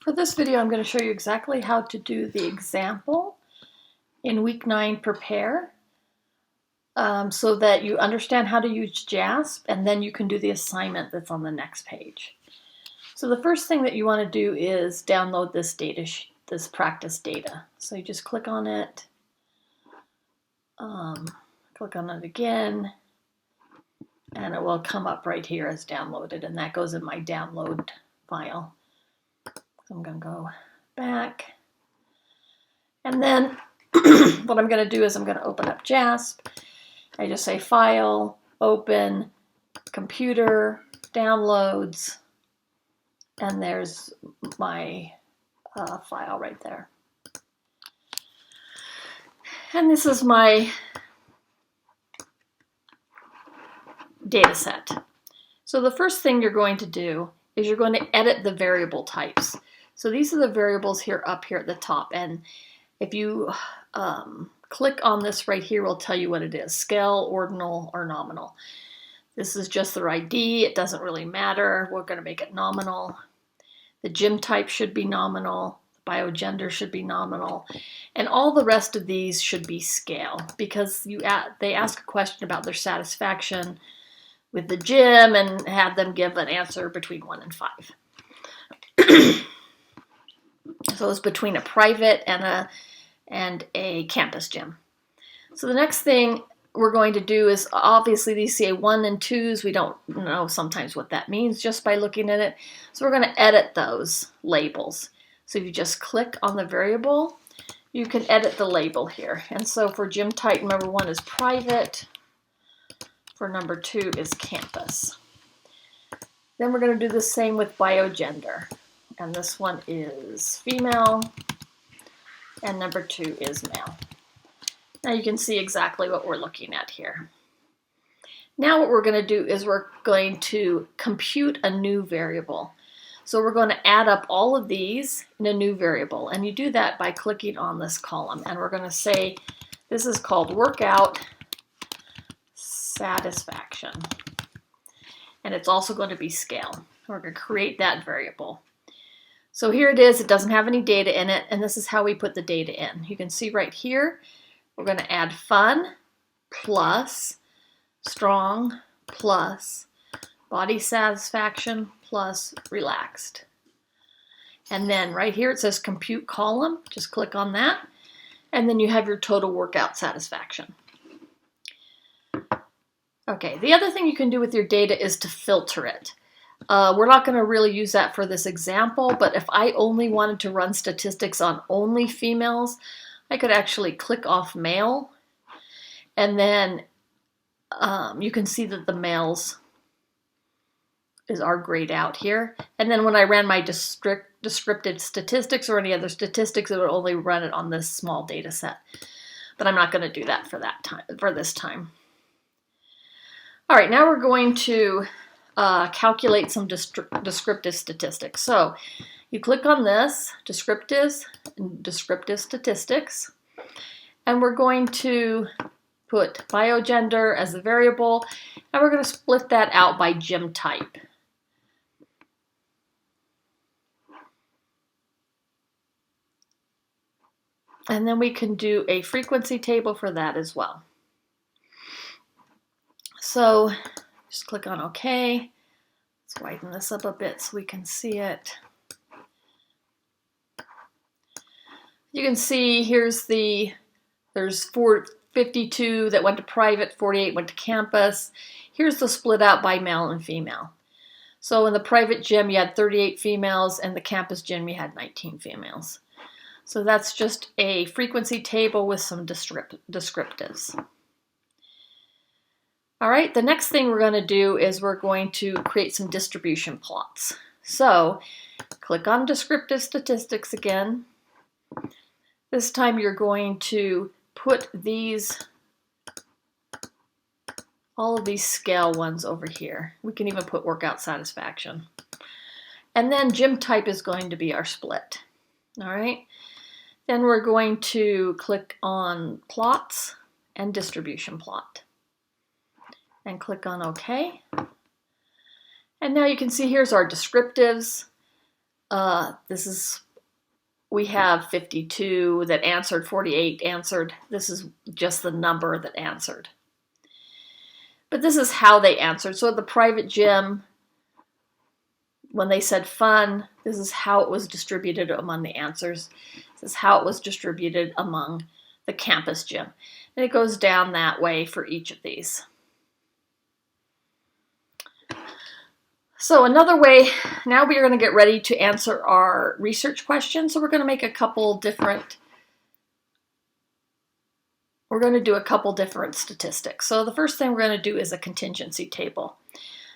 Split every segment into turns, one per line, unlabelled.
For this video, I'm going to show you exactly how to do the example in week 9 prepare so that you understand how to use JASP, and then you can do the assignment that's on the next page. So the first thing that you want to do is download this this practice data. So you just click on it, click on it again, and it will come up right here as downloaded, and that goes in my download file. So I'm going to go back, and then what I'm going to do is I'm going to open up JASP. I just say File, Open, Computer, Downloads, and there's my file right there. And this is my data set. So the first thing you're going to do is you're going to edit the variable types. So these are the variables here up here at the top, and if you click on this right here, will tell you what it is: scale, ordinal, or nominal. This is just their ID. It doesn't really matter. We're going to make it nominal. The gym type should be nominal. The biogender should be nominal. And all the rest of these should be scale, because they ask a question about their satisfaction with the gym and have them give an answer between 1 and 5. So it's between a private and a campus gym. So the next thing we're going to do is, obviously these say 1 and 2s. We don't know sometimes what that means just by looking at it. So we're going to edit those labels. So if you just click on the variable, you can edit the label here. And so for gym type, number 1 is private. For number 2 is campus. Then we're going to do the same with biogender. And this one is female, and number 2 is male. Now you can see exactly what we're looking at here. Now what we're going to do is we're going to compute a new variable. So we're going to add up all of these in a new variable, and you do that by clicking on this column, and we're going to say this is called workout satisfaction, and it's also going to be scale. We're going to create that variable. So here it is. It doesn't have any data in it, and this is how we put the data in. You can see right here, we're going to add fun plus strong plus body satisfaction plus relaxed. And then right here it says compute column. Just click on that, and then you have your total workout satisfaction. Okay, the other thing you can do with your data is to filter it. We're not going to really use that for this example, but if I only wanted to run statistics on only females, I could actually click off male, and then you can see that the males are grayed out here. And then when I ran my descriptive statistics or any other statistics, it would only run it on this small data set. But I'm not going to do that for this time. All right, now we're going to calculate some descriptive statistics. So you click on this, descriptive statistics, and we're going to put biogender as the variable, and we're going to split that out by gym type. And then we can do a frequency table for that as well. So just click on OK. Let's widen this up a bit so we can see it. You can see there's 452 that went to private, 48 went to campus. Here's the split out by male and female. So in the private gym you had 38 females, and the campus gym you had 19 females. So that's just a frequency table with some descriptives. All right, the next thing we're going to do is we're going to create some distribution plots. So click on descriptive statistics again. This time you're going to put all of these scale ones over here. We can even put workout satisfaction. And then gym type is going to be our split. All right, then we're going to click on plots and distribution plot, and click on OK. And now you can see here's our descriptives. we have 52 that answered, 48 answered. This is just the number that answered. But this is how they answered. So at the private gym, when they said fun, this is how it was distributed among the answers. This is how it was distributed among the campus gym. And it goes down that way for each of these. So another way, now we are going to get ready to answer our research questions. So we're going to make a couple different, we're going to do a couple different statistics. So the first thing we're going to do is a contingency table.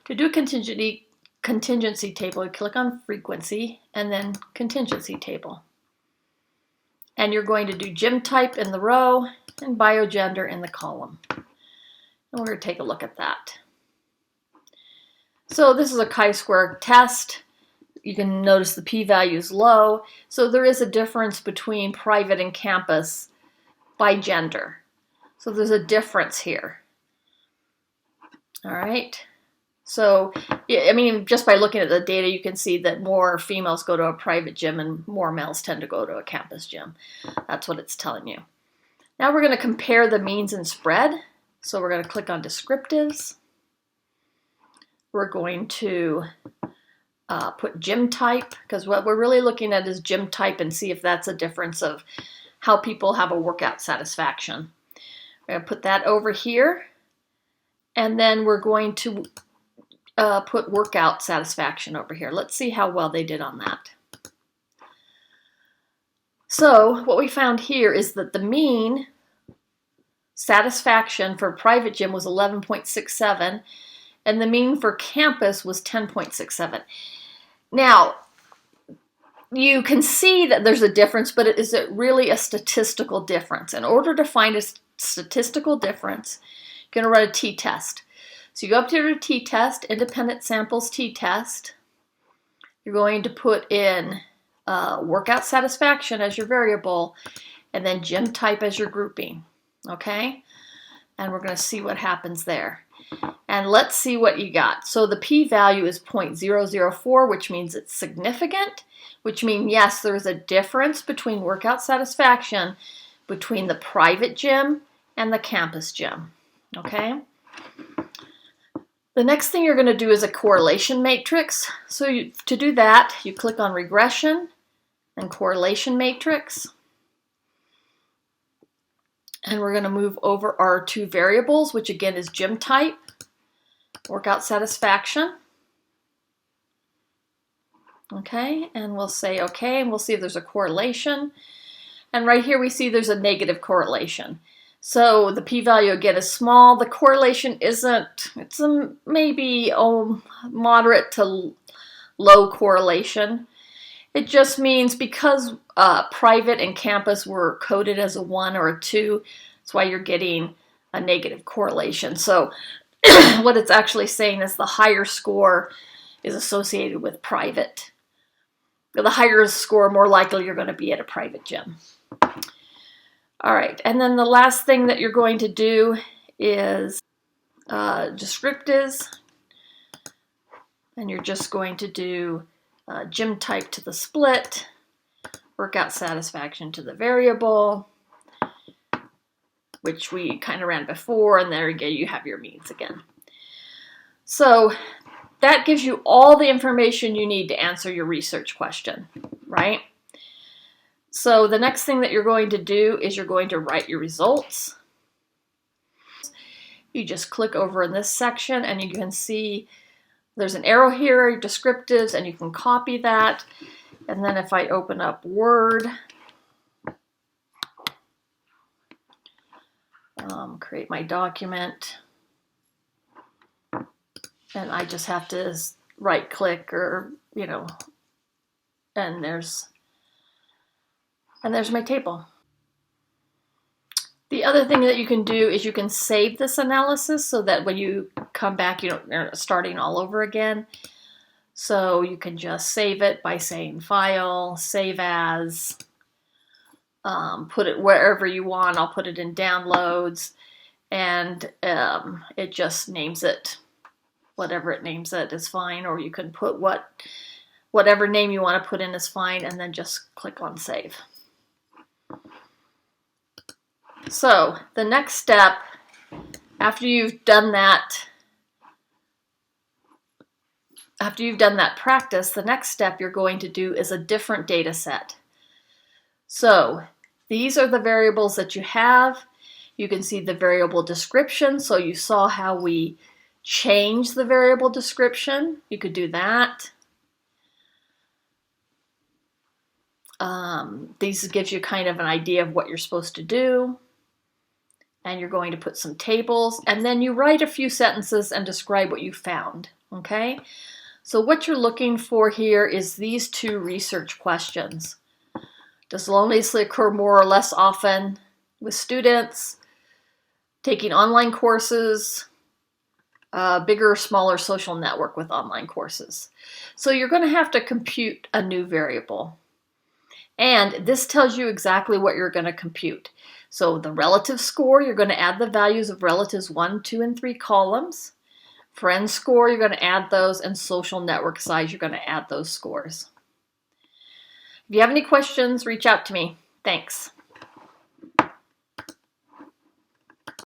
To do a contingency table, you click on frequency and then contingency table. And you're going to do gym type in the row and biogender in the column. And we're going to take a look at that. So this is a chi-square test. You can notice the p-value is low. So there is a difference between private and campus by gender. So there's a difference here. All right. So, I mean, just by looking at the data, you can see that more females go to a private gym and more males tend to go to a campus gym. That's what it's telling you. Now we're going to compare the means and spread. So we're going to click on descriptives. We're going to put gym type, because what we're really looking at is gym type and see if that's a difference of how people have a workout satisfaction. We're going to put that over here, and then we're going to put workout satisfaction over here. Let's see how well they did on that. So what we found here is that the mean satisfaction for private gym was 11.67, and the mean for campus was 10.67. Now, you can see that there's a difference, but is it really a statistical difference? In order to find a statistical difference, you're going to run a t-test. So you go up to your t-test, independent samples t-test. You're going to put in workout satisfaction as your variable, and then gym type as your grouping, okay? And we're going to see what happens there. And let's see what you got. So the p-value is 0.004, which means it's significant, which means, yes, there's a difference between workout satisfaction between the private gym and the campus gym, okay? The next thing you're going to do is a correlation matrix. So to do that, you click on regression and correlation matrix. And we're going to move over our two variables, which again is gym type, workout satisfaction. Okay, and we'll say okay, and we'll see if there's a correlation. And right here we see there's a negative correlation. So the p-value again is small. The correlation isn't, it's a maybe moderate to low correlation. It just means because private and campus were coded as a 1 or a 2, that's why you're getting a negative correlation. So what it's actually saying is the higher score is associated with private. The higher score, more likely you're going to be at a private gym. All right, and then the last thing that you're going to do is descriptives, and you're just going to do gym type to the split, workout satisfaction to the variable, which we kind of ran before, and there again you have your means again. So that gives you all the information you need to answer your research question, right? So the next thing that you're going to do is you're going to write your results. You just click over in this section and you can see there's an arrow here, descriptives, and you can copy that. And then if I open up Word, create my document, and I just have to right click or, you know, and there's my table. The other thing that you can do is you can save this analysis so that when you come back, you're starting all over again. So you can just save it by saying File, Save As, put it wherever you want. I'll put it in Downloads, and it just names it. Whatever it names it is fine, or you can put what whatever name you want to put in is fine, and then just click on Save. So the next step, after you've done that practice, the next step you're going to do is a different data set. So these are the variables that you have. You can see the variable description. So you saw how we change the variable description. You could do that. These gives you kind of an idea of what you're supposed to do. And you're going to put some tables, and then you write a few sentences and describe what you found, okay? So what you're looking for here is these two research questions. Does loneliness occur more or less often with students taking online courses, bigger or smaller social network with online courses? So you're going to have to compute a new variable. And this tells you exactly what you're going to compute. So the relative score, you're going to add the values of relatives 1, 2, and 3 columns. Friend score, you're going to add those, and social network size, you're going to add those scores. If you have any questions, reach out to me. Thanks.